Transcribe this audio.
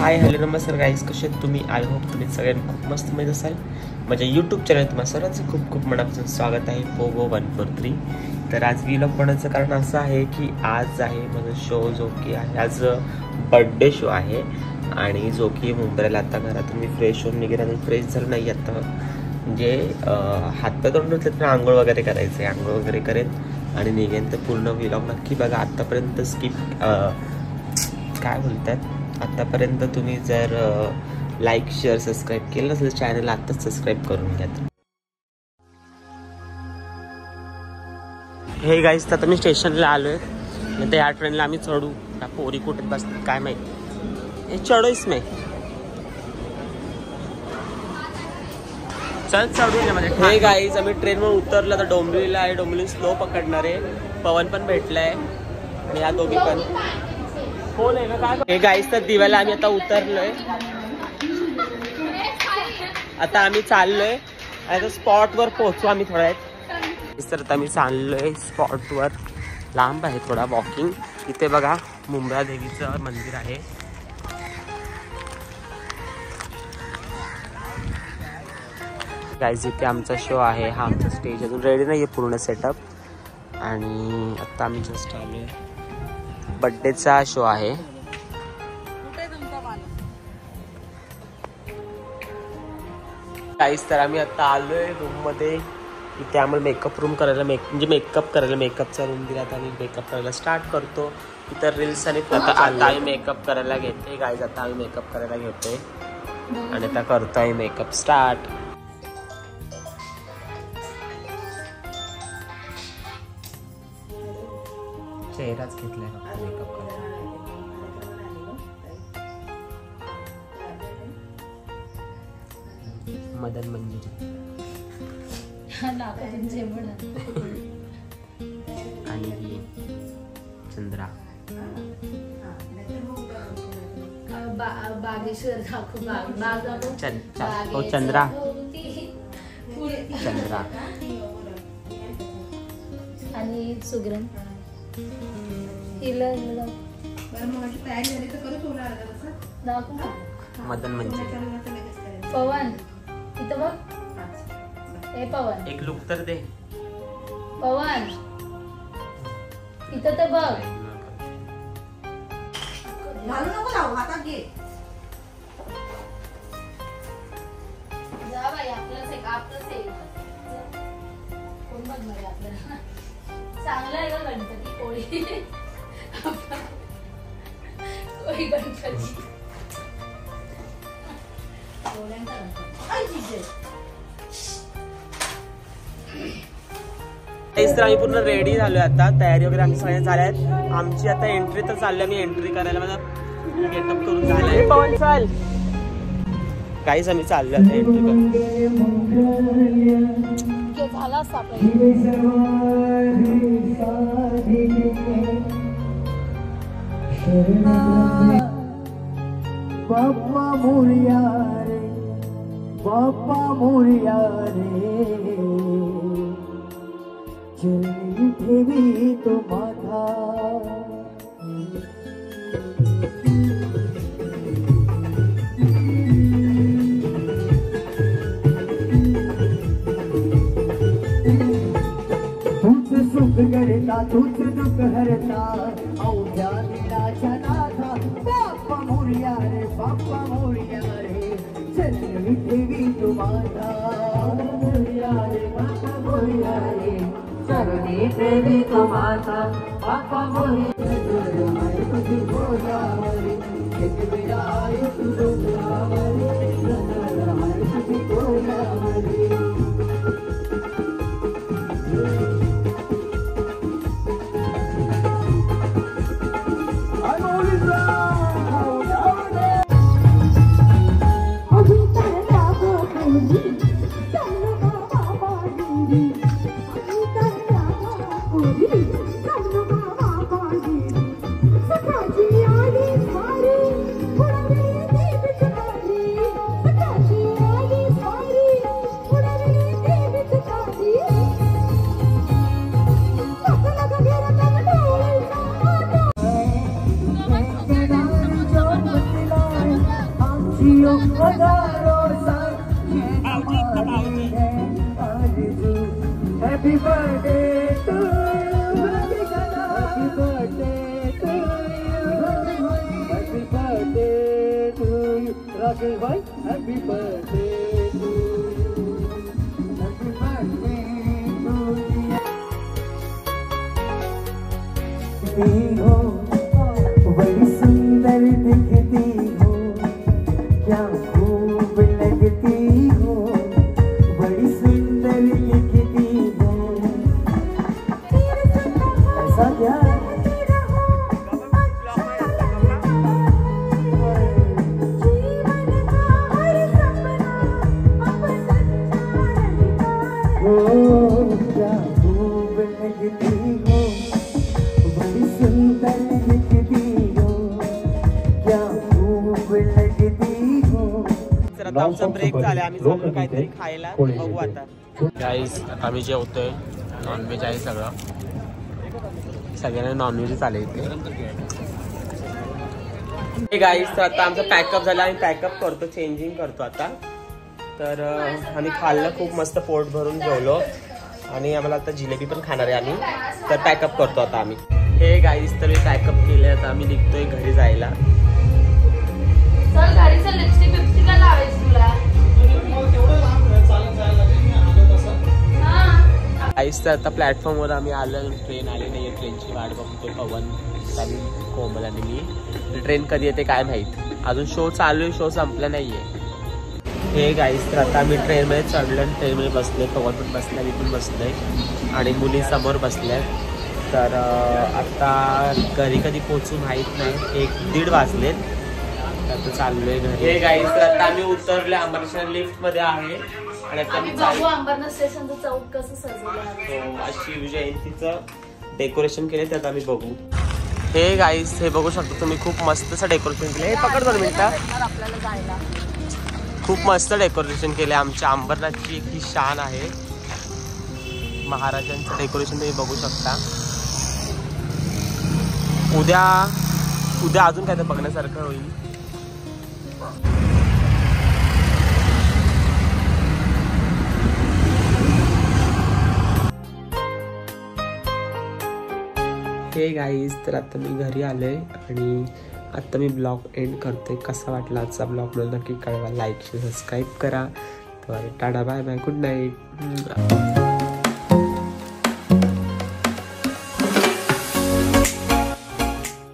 Hi hello नमस्कार guys, कसे आहेत तुम्ही? आय होप तुम्ही सगळ्यांनी खूप मस्त मजा असाल. माझ्या यूट्यूब चॅनल तुम्हाला सर्वांचं खूप खूप मनापासून स्वागत आहे. पोगो 143. तर आज व्लॉग बनवण्याचं कारण असं आहे की आज आहे माझा शो जो की आहे, आज बर्थडे शो आहे. आणि जो की मुंबईला आता घरातून मी फ्रेश होऊन निघेन आणि फ्रेश झालं नाही आता म्हणजे हातपाय तोंड धुतले तर आंघोळ वगैरे करायचं आहे. आंघोळ वगैरे करेन आणि निघेन. तर पूर्ण व्लॉग नक्की बघा. आत्तापर्यंत स्किप काय बोलतात, आत्तापर्यंत तुम्ही जर लाईक शेअर सबस्क्राईब केलं नसेल चॅनल आत्ताच सबस्क्राईब करून घ्या. हे गाईज, तर मी स्टेशनला आलो आहे. नंतर या ट्रेनला आम्ही चढू. त्या पोरी कुठे बसतात काय माहिती. हे चढूच नाही. चल चढू मध्ये. हे गाईज, आम्ही ट्रेनवर उतरलं तर डोंबिवलीला आहे. डोंबिवली स्लो पकडणार आहे. पवन पण भेटलाय आणि या दोघी पण कोण आहे का काय. हे गाईज, तर दिव्याला आम्ही आता उतरलोय. आता आम्ही चाललोय आता स्पॉटवर पोहोचू आम्ही थोड्या वेळात. तर आता मी चाललोय स्पॉटवर. लांब आहे थोडा वॉकिंग. इथे बघा मुंब्रा देवीचं मंदिर आहे. गाईज, इथे आमचा शो आहे. हा आमचा स्टेज अजून रेडी नाही आहे पूर्ण सेटअप. आणि आता आम्ही जस्ट आलोय. बर्थडेचा शो आहे. गाईज, तर आम्ही आता आलोय रूम मध्ये. इथे आम्हाला मेकअप रूम करायला म्हणजे मेकअप करायला मेकअपचा रूम दिला. आता आम्ही मेकअप करायला स्टार्ट करतो. इतर रील्स आणि आता आम्ही मेकअप करायला घेते. गाईज, आता आम्ही मेकअप करायला घेतोय आणि आता करतोय मेकअप स्टार्ट. चेहराच घेतलाय फक्त मेकअप करायला. मदन मंजिरी आणि चंद्रा. बागेश्वर चंद्रा चंद्रा आणि सुग्रण. मदन मंजिरी. पवन इथं बघ. ए पवन, एक लुक तर दे. पवन इथं तर बघ. घालू नको, लावू हातात घे. जा बाई, आपलंच एक कोण बघणार आहे आपल्याला. चांगलं आहे का गणपती पोळी. कोळी गणपती तर आम्ही पूर्ण रेडी झालोय. आता तयारी वगैरे आम्ही सगळ्या झाल्या आहेत. आमची आता एंट्री तर चालली. आम्ही एंट्री करायला माझा गेटअप करून झालाय. पवन चाल. काहीच आम्ही चाललो आता एंट्री झाला असता. बाप्पा मोरया रे, बाप्पा मोरया रे, चरणी ठेवी तो माथा. तूच सुख करता, तूच दुःख हरता, अवघ्या दिलाच्या नाथा. बाप्पा मोरया रे, बाप्पा मोरया रे, चरणी ठेवी तो माथा. मोरया रे, बाप्पा मोरया रे, चरणी ठेवी तो माथा. बाप्पा मोरया तुझी गोदावरी, एक विराय तुझो गोदावरी, तुझी गोदावरी. Thank you. हजारों साल ये हमारी है आरज़ू। Happy birthday to you, happy birthday to you, happy birthday to you Rakesh भाई, happy birthday to you, happy birthday to you. हो बड़ी सुंदर दिखती हो, क्या खूब लगती हो, बड़ी सुंदर लिखती हो। ऐसा क्या हो, क्या खूब लगती हो, बड़ी सुंदर लिखती हो, क्या खूब लगती हो। तर आता आमचा ब्रेक झाला, आम्ही चाललो काहीतरी खायला, बघू आता। गाईस आता आम्ही जेवतोय, नॉनव्हेज आहे सगळं, सगळ्यांना नॉनव्हेज आले इथे। हे गाईस तर आता आमचं पॅकअप झालं, आम्ही पॅकअप करतो, चेंजिंग करतो आता। तर आम्ही खाल्लं, खूप मस्त पोट भरून जेवलो आणि आम्हाला आता जिलेबी पण खाणार आहे आम्ही, तर पॅकअप करतो आता आम्ही। हे गाईस तर मी पॅकअप केले, आता आम्ही निघतोय घरी जायला। चल घरी चल, लिपस्टिक बिपस्टिक लावायची तुला। गाईस तर आता प्लॅटफॉर्मवर आम्ही आलो, ट्रेन आली नाही, ट्रेनची वाट बघतोय पवन आणि कोमल आणि मी। ट्रेन कधी येते काय माहित, अजून शो चालू आहे, शो संपला नाहीये। हे गाईस तर आता आम्ही ट्रेनमध्ये चढलो, ट्रेनमध्ये बसलोय, पवन पण बसलाय, मी पण बसलोय आणि मुली समोर बसल्या। तर आता घरी कधी पोहोचू माहीत नाही, 1-1:30 वाजलेत, आता चाललोय घरी। हे गाईस तर आता आम्ही उतरले, अंबरनाथ लिफ्ट मध्ये आहे आणि आता आम्ही बघू अंबरनाथ स्टेशनचं चौक कसं सजवलं आहे। आज शिवजयंतीचं डेकोरेशन केले, त्यात आम्ही बघू। हे गाईस हे बघू शकता तुम्ही, खूप मस्त असं डेकोरेशन केलं। हे पकड 2 मिनिटं, आपल्याला जायला खूप मस्त डेकोरेशन केले, आमच्या अंबरनाथची एक ही शान आहे। महाराजांचं डेकोरेशन तुम्ही बघू शकता। उद्या अजून काय तर बघण्यासारखं होईल। हे गाईज तर आता मी घरी आलोय आणि आता मी ब्लॉग एंड करतोय। कसा वाटला आजचा ब्लॉग मला नक्की कळवा, लाईक शेअर सबस्क्राईब करा। तर tata bye bye, good night.